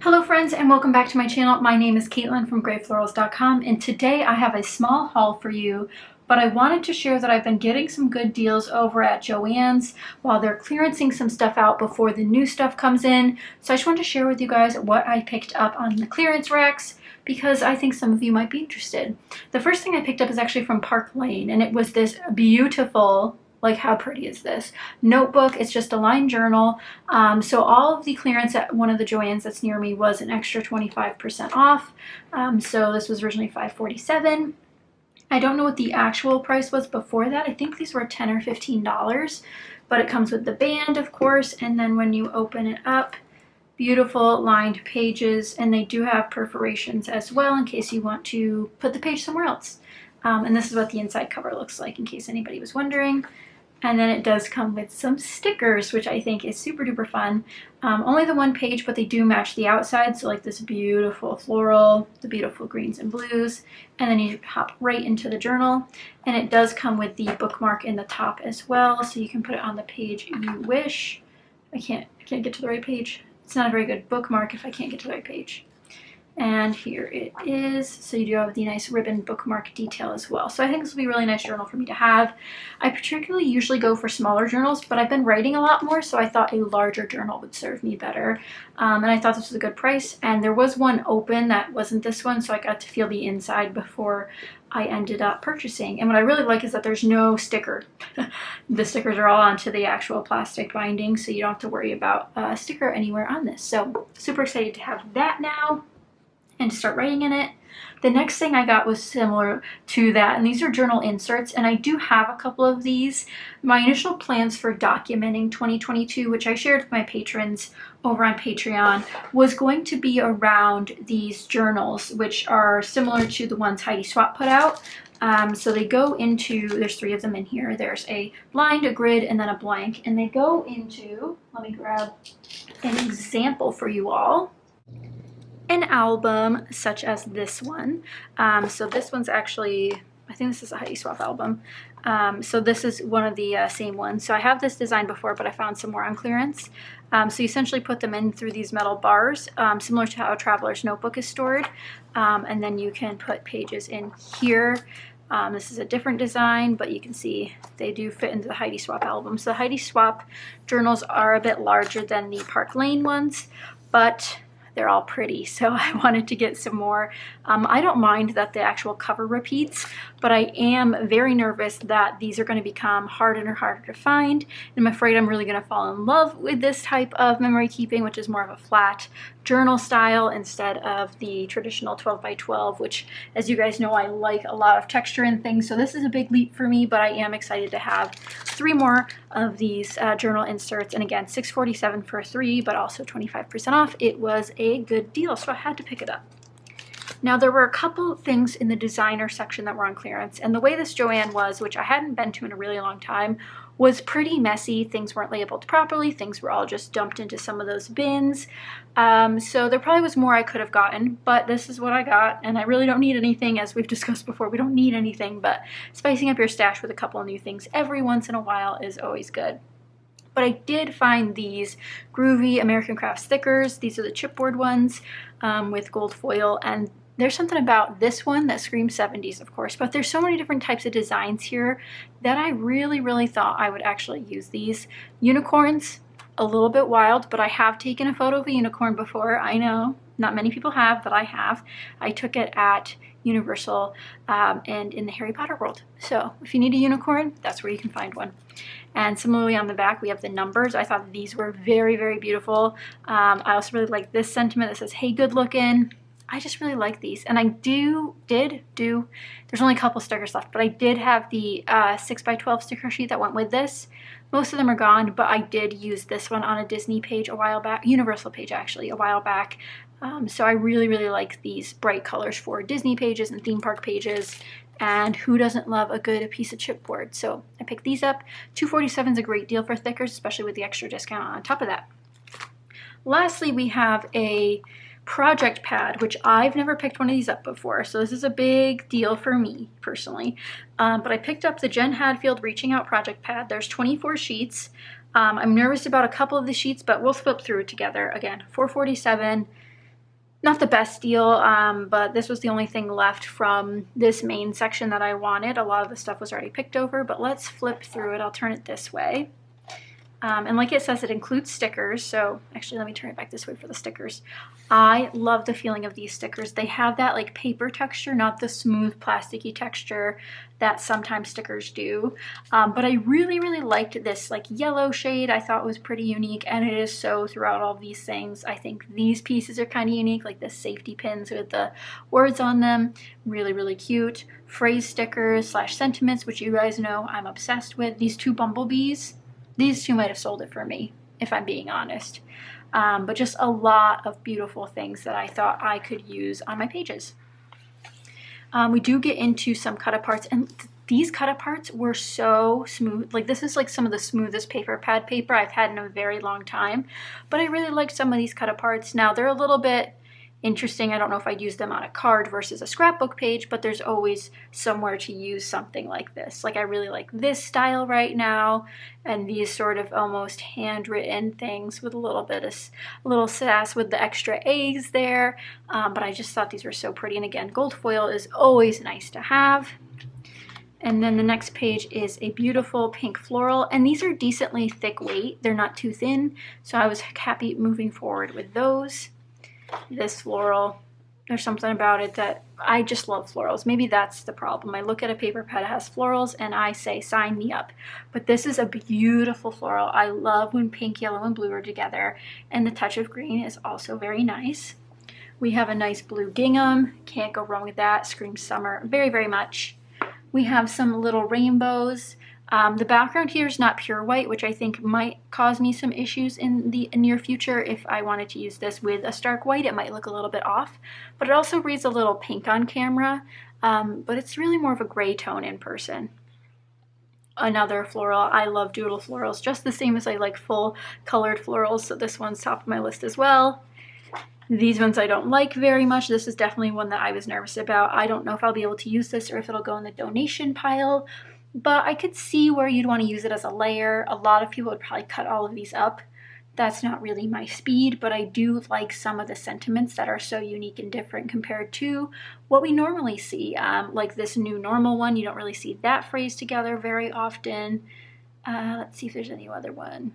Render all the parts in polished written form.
Hello friends and welcome back to my channel. My name is Katelyn from Florals.com and today I have a small haul for you, but I wanted to share that I've been getting some good deals over at Joann's while they're clearancing some stuff out before the new stuff comes in. So I just wanted to share with you guys what I picked up on the clearance racks because I think some of you might be interested. The first thing I picked up is actually from Park Lane, and it was this beautiful, like how pretty is this, notebook. It's just a lined journal. So all of the clearance at one of the Joann's that's near me was an extra 25% off. So this was originally $5.47. I don't know what the actual price was before that. I think these were $10 or $15, but it comes with the band, of course. And then when you open it up, beautiful lined pages, and they do have perforations as well in case you want to put the page somewhere else. And this is what the inside cover looks like in case anybody was wondering. And then it does come with some stickers, which I think is super duper fun. Only the one page, but they do match the outside. So like this beautiful floral, the beautiful greens and blues. And then you hop right into the journal. And it does come with the bookmark in the top as well. So you can put it on the page you wish. I can't get to the right page. It's not a very good bookmark if I can't get to the right page. And here it is. So you do have the nice ribbon bookmark detail as well. So I think this will be a really nice journal for me to have. I particularly usually go for smaller journals, but I've been writing a lot more, so I thought a larger journal would serve me better. And I thought this was a good price. And there was one open that wasn't this one, so I got to feel the inside before I ended up purchasing. And what I really like is that there's no sticker. The stickers are all onto the actual plastic binding, so you don't have to worry about a sticker anywhere on this. So super excited to have that now and to start writing in it. The next thing I got was similar to that, and these are journal inserts, and I do have a couple of these. My initial plans for documenting 2022, which I shared with my patrons over on Patreon, was going to be around these journals, which are similar to the ones Heidi Swapp put out. So they go into, there's 3 of them in here. There's a blind, a grid, and then a blank, and they go into, let me grab an example for you all. An album such as this one. So this one's actually, I think this is a Heidi Swapp album. So this is one of the same ones. So I have this design before, but I found some more on clearance. So you essentially put them in through these metal bars, similar to how a traveler's notebook is stored. And then you can put pages in here. This is a different design, but you can see they do fit into the Heidi Swapp album. So the Heidi Swapp journals are a bit larger than the Park Lane ones, but they're all pretty, so I wanted to get some more. I don't mind that the actual cover repeats, but I am very nervous that these are going to become harder and harder to find. And I'm afraid I'm really going to fall in love with this type of memory keeping, which is more of a flat journal style instead of the traditional 12 by 12, which, as you guys know, I like a lot of texture and things. So this is a big leap for me, but I am excited to have 3 more of these journal inserts. And again, $6.47 for 3, but also 25% off. It was a good deal, so I had to pick it up. Now, there were a couple things in the designer section that were on clearance, and the way this Joann was, which I hadn't been to in a really long time, was pretty messy. Things weren't labeled properly. Things were all just dumped into some of those bins. So there probably was more I could have gotten, but this is what I got, and I really don't need anything. As we've discussed before, we don't need anything, but spicing up your stash with a couple of new things every once in a while is always good. But I did find these groovy American Craft stickers. These are the chipboard ones with gold foil, and there's something about this one that screams 70s, of course, but there's so many different types of designs here that I really thought I would actually use these. Unicorns, a little bit wild, but I have taken a photo of a unicorn before. I know not many people have, but I have. I took it at Universal and in the Harry Potter world. So if you need a unicorn, that's where you can find one. And similarly on the back, we have the numbers. I thought these were very beautiful. I also really like this sentiment that says, "Hey, good looking." I just really like these. And I did do, there's only a couple stickers left, but I did have the 6 by 12 sticker sheet that went with this. Most of them are gone, but I did use this one on a Disney page a while back, Universal page actually, a while back. So I really like these bright colors for Disney pages and theme park pages. And who doesn't love a good piece of chipboard? So I picked these up. $2.47 is a great deal for stickers, especially with the extra discount on top of that. Lastly, we have a project pad, which I've never picked one of these up before, so this is a big deal for me personally. But I picked up the Jen Hadfield Reaching Out project pad. There's 24 sheets. I'm nervous about a couple of the sheets, but we'll flip through it together. Again, $4.47. Not the best deal, but this was the only thing left from this main section that I wanted. A lot of the stuff was already picked over, but let's flip through it. I'll turn it this way. And like it says, it includes stickers. So actually, let me turn it back this way for the stickers. I love the feeling of these stickers. They have that like paper texture, not the smooth plasticky texture that sometimes stickers do. But I really, really liked this like yellow shade. I thought was pretty unique, and it is so throughout all these things. I think these pieces are kind of unique, like the safety pins with the words on them. Really, really cute. Phrase stickers / sentiments, which you guys know I'm obsessed with. These two bumblebees. These two might have sold it for me, if I'm being honest. But just a lot of beautiful things that I thought I could use on my pages. We do get into some cut-aparts, and these cut-aparts were so smooth. Like, this is like some of the smoothest paper pad paper I've had in a very long time. But I really liked some of these cut-aparts. Now, they're a little bit interesting. I don't know if I'd use them on a card versus a scrapbook page, but there's always somewhere to use something like this. Like, I really like this style right now, and these sort of almost handwritten things with a little bit of a little sass with the extra A's there. But I just thought these were so pretty. And again, gold foil is always nice to have. And then the next page is a beautiful pink floral, and these are decently thick weight. They're not too thin, so I was happy moving forward with those. This floral, there's something about it that I just love florals. Maybe that's the problem. I look at a paper pad that has florals and I say, sign me up. But this is a beautiful floral. I love when pink, yellow, and blue are together, and the touch of green is also very nice. We have a nice blue gingham. Can't go wrong with that. Screams summer very, very much. We have some little rainbows. The background here is not pure white, which I think might cause me some issues in the near future. If I wanted to use this with a stark white, it might look a little bit off. But it also reads a little pink on camera, but it's really more of a gray tone in person. Another floral. I love doodle florals, just the same as I like full colored florals, so this one's top of my list as well. These ones I don't like very much. This is definitely one that I was nervous about. I don't know if I'll be able to use this or if it'll go in the donation pile. But I could see where you'd want to use it as a layer. A lot of people would probably cut all of these up. That's not really my speed, but I do like some of the sentiments that are so unique and different compared to what we normally see. Like this new normal one, you don't really see that phrase together very often. Let's see if there's any other one.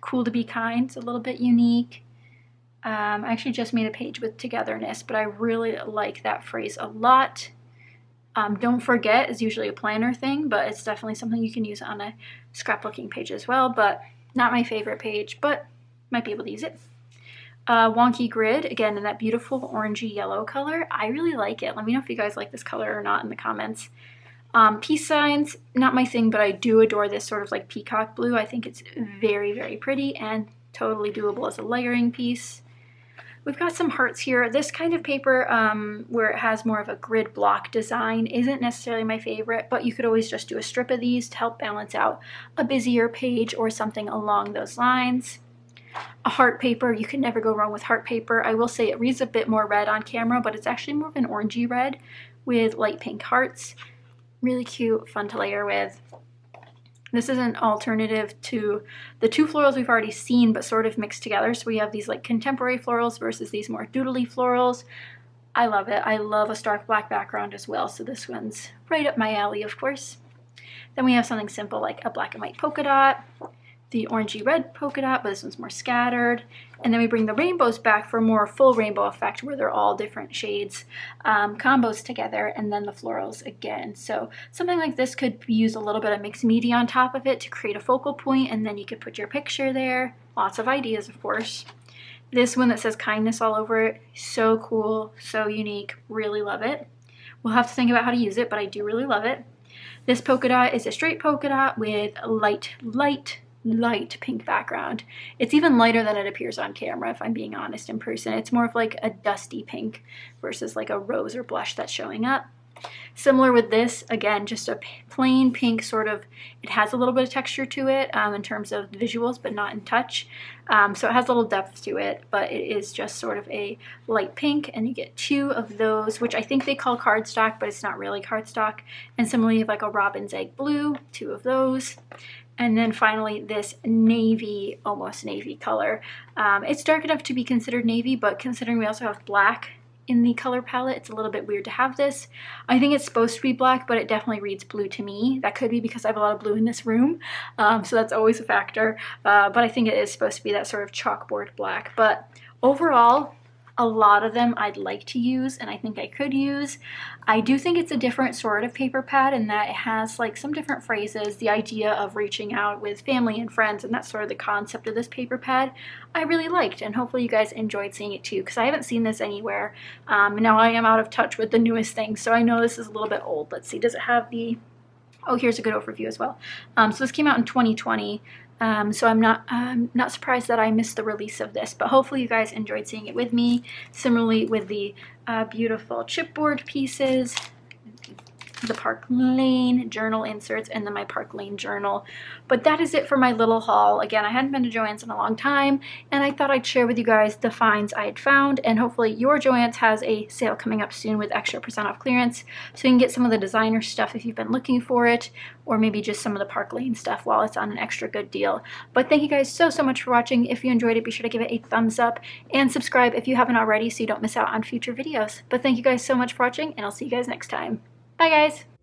Cool to be kind, it's a little bit unique. I actually just made a page with togetherness, but I really like that phrase a lot. Don't forget is usually a planner thing, but it's definitely something you can use on a scrapbooking page as well, but not my favorite page, but might be able to use it. Wonky grid, again, in that beautiful orangey yellow color. I really like it. Let me know if you guys like this color or not in the comments. Peace signs, not my thing, but I do adore this sort of like peacock blue. I think it's very, very pretty and totally doable as a layering piece. We've got some hearts here. This kind of paper where it has more of a grid block design isn't necessarily my favorite, but you could always just do a strip of these to help balance out a busier page or something along those lines. A heart paper, you can never go wrong with heart paper. I will say it reads a bit more red on camera, but it's actually more of an orangey red with light pink hearts. Really cute, fun to layer with. This is an alternative to the two florals we've already seen, but sort of mixed together. So we have these like contemporary florals versus these more doodly florals. I love it. I love a stark black background as well. So this one's right up my alley, of course. Then we have something simple like a black and white polka dot, the orangey red polka dot, but this one's more scattered. And then we bring the rainbows back for a more full rainbow effect where they're all different shades, combos together, and then the florals again. So something like this could use a little bit of mixed media on top of it to create a focal point, and then you could put your picture there. Lots of ideas, of course. This one that says kindness all over it, so cool, so unique, really love it. We'll have to think about how to use it, but I do really love it. This polka dot is a straight polka dot with a light pink background. It's even lighter than it appears on camera, if I'm being honest. In person, it's more of like a dusty pink versus like a rose or blush that's showing up. Similar with this, again, just a plain pink sort of, it has a little bit of texture to it in terms of visuals, but not in touch. So it has a little depth to it, but it is just sort of a light pink, and you get two of those, which I think they call cardstock, but it's not really cardstock. And similarly, you have like a robin's egg blue, two of those. And then finally this navy, almost navy color. It's dark enough to be considered navy, but considering we also have black in the color palette, it's a little bit weird to have this. I think it's supposed to be black, but it definitely reads blue to me. That could be because I have a lot of blue in this room, so that's always a factor. But I think it is supposed to be that sort of chalkboard black. But overall, a lot of them I'd like to use, and I think I could use. I do think it's a different sort of paper pad in that it has like some different phrases. The idea of reaching out with family and friends, and that's sort of the concept of this paper pad, I really liked, and hopefully you guys enjoyed seeing it too, because I haven't seen this anywhere. Now I am out of touch with the newest things, so I know this is a little bit old. Let's see, does it have the... Oh, here's a good overview as well. So this came out in 2020. So I'm not surprised that I missed the release of this, but hopefully you guys enjoyed seeing it with me. Similarly with the beautiful chipboard pieces, the Park Lane journal inserts, and then my Park Lane journal. But that is it for my little haul. Again, I hadn't been to Joann's in a long time, and I thought I'd share with you guys the finds I had found, and hopefully your Joann's has a sale coming up soon with extra % off clearance, so you can get some of the designer stuff if you've been looking for it, or maybe just some of the Park Lane stuff while it's on an extra good deal. But thank you guys so much for watching. If you enjoyed it, be sure to give it a thumbs up and subscribe if you haven't already so you don't miss out on future videos. But thank you guys so much for watching, and I'll see you guys next time. Bye guys!